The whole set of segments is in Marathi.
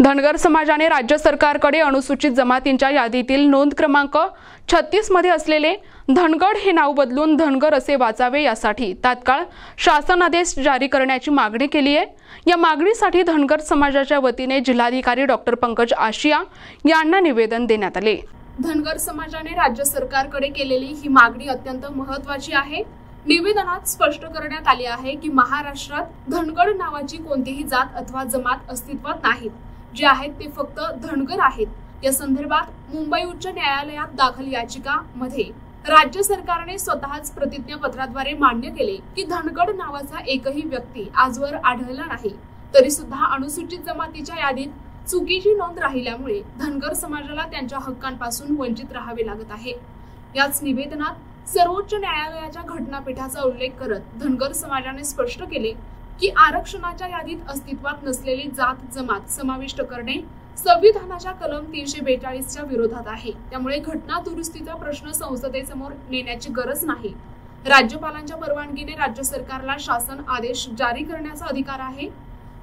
धनगर समाजाने राज्य सरकारकडे अनुसूचित जमातींच्या यादीतील नोंद क्रमांक 36 मध्ये असलेले धनगड हे नाव बदलून धनगर असे वाचावे यासाठी तात्काळ शासन आदेश जारी करण्याची मागणी केली आहे। या मागणीसाठी धनगर समाजाच्या वतीने जिल्हाधिकारी डॉक्टर पंकज आशिया यांना निवेदन देण्यात आले। धनगर समाजाने राज्य सरकारकडे केलेली ही मागणी अत्यंत महत्त्वाची आहे। निवेदनात स्पष्ट करण्यात आले आहे की महाराष्ट्रात धनगड नावाची कोणतीही जात अथवा जमात अस्तित्वात नाहीत। जे आहेत ते फक्त धनगर आहेत। या संदर्भात मुंबई उच्च न्यायालयात दाखल याचिका मध्ये राज्य सरकारने स्वतःच प्रतिज्ञापत्राद्वारे मान्य केले की धनगड नावाचा एकही व्यक्ती आजवर आढळला नाही। तरी सुद्धा अनुसूचित जमातीच्या यादीत चुकीची नोंद राहिल्यामुळे धनगर समाजाला त्यांच्या हक्कांपासून वंचित राहावे लागत आहे। याच निवेदनात सर्वोच्च न्यायालयाच्या घटनापीठाचा उल्लेख करत धनगर समाजाने स्पष्ट केले की आरक्षणाच्या यादीत अस्तित्वात नसलेली जात जमात समाविष्ट करणे संविधानाच्या कलम 342 च्या विरोधात आहे। त्यामुळे घटना दुरुस्तीचा प्रश्न संसदेसमोर नेण्याची गरज नाही। राज्यपालांच्या परवानगीने राज्य सरकारला शासन आदेश जारी करण्याचा अधिकार आहे।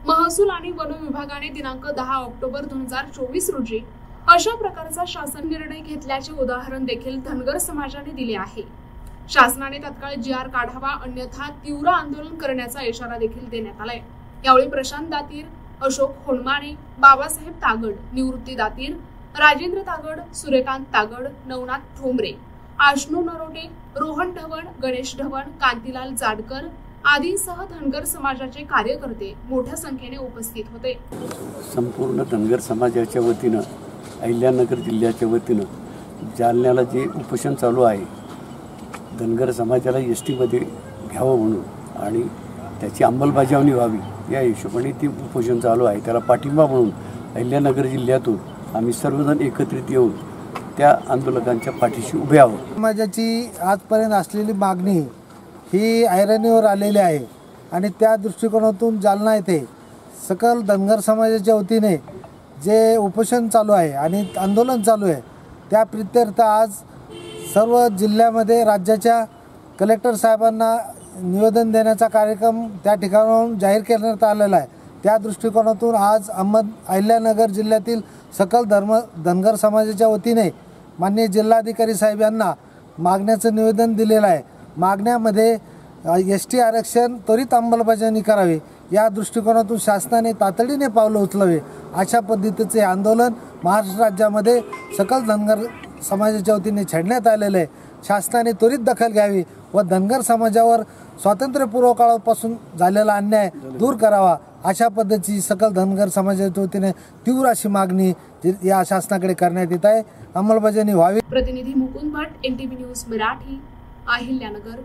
महसूल आणि वन विभागाने दिनांक 10 ऑक्टोबर 2024 रोजी अशा प्रकारचा शासन निर्णय घेतल्याचे उदाहरण देखील धनगर समाजाने दिले आहे। शासनाने तात्काळ GR काढावा, अन्यथा तीव्र आंदोलन करण्याचा इशारा देखील देण्यात आलाय। यावेळी प्रशांत दातीर, अशोक होनमाने, बाबासाहेब तागड, निवृत्ती दातीर, राजेंद्र तागड, सूर्यकांत तागड, नवनाथ ठोंबरे, आष्णू नरोटे, रोहन ढवण, गणेश ढवण, कांतीलाल जाडकर आदींसह धनगर समाजाचे कार्यकर्ते मोठ्या संख्येने उपस्थित होते। संपूर्ण धनगर समाजाच्या वतीनं अहिल्यानगर जिल्ह्याच्या वतीनं जालन्याला जे उपोषण चालू आहे, धनगर समाजाला ST मध्ये घ्यावं म्हणून आणि त्याची अंमलबजावणी व्हावी या हिशोबाने ती उपोषण चालू आहे। त्याला पाठिंबा म्हणून अहिल्यानगर जिल्ह्यातून आम्ही सर्वजण एकत्रित येऊन त्या आंदोलकांच्या पाठीशी उभे आहोत। समाजाची आजपर्यंत असलेली मागणी ही ऐरणीवर आलेली आहे आणि त्या दृष्टिकोनातून जालना येथे सकल धनगर समाजाच्या वतीने जे उपोषण चालू आहे आणि आंदोलन चालू आहे त्या प्रित्यर्थ आज सर्व जिल्ह्यामध्ये राज्याच्या कलेक्टर साहेबांना निवेदन देण्याचा कार्यक्रम त्या ठिकाणाहून जाहीर करण्यात आलेला आहे। त्या दृष्टिकोनातून आज अहिल्यानगर जिल्ह्यातील सकल धनगर समाजाच्या वतीने माननीय जिल्हाधिकारी साहेब यांना मागण्याचं निवेदन दिलेलं आहे। मागण्यामध्ये ST आरक्षण त्वरित अंमलबजावणी करावी या दृष्टिकोनातून शासनाने तातडीने पावलं उचलावे अशा पद्धतीचे आंदोलन महाराष्ट्र राज्यामध्ये सकल धनगर समाजाच्या वतीने छेडण्यात आलेले आहे। शासनाने त्वरित दखल घ्यावी व धनगर समाजावर स्वातंत्र्यपूर्व काळापासून झालेला अन्याय दूर करावा अशा पद्धतीची सकल धनगर समाजाच्या वतीने तीव्र अशी मागणी या शासनाकडे करण्यात येत आहे। अंमलबजावणी व्हावी। प्रतिनिधी मुकुंद भट, NTV न्यूज मराठी, अहिल्यानगर।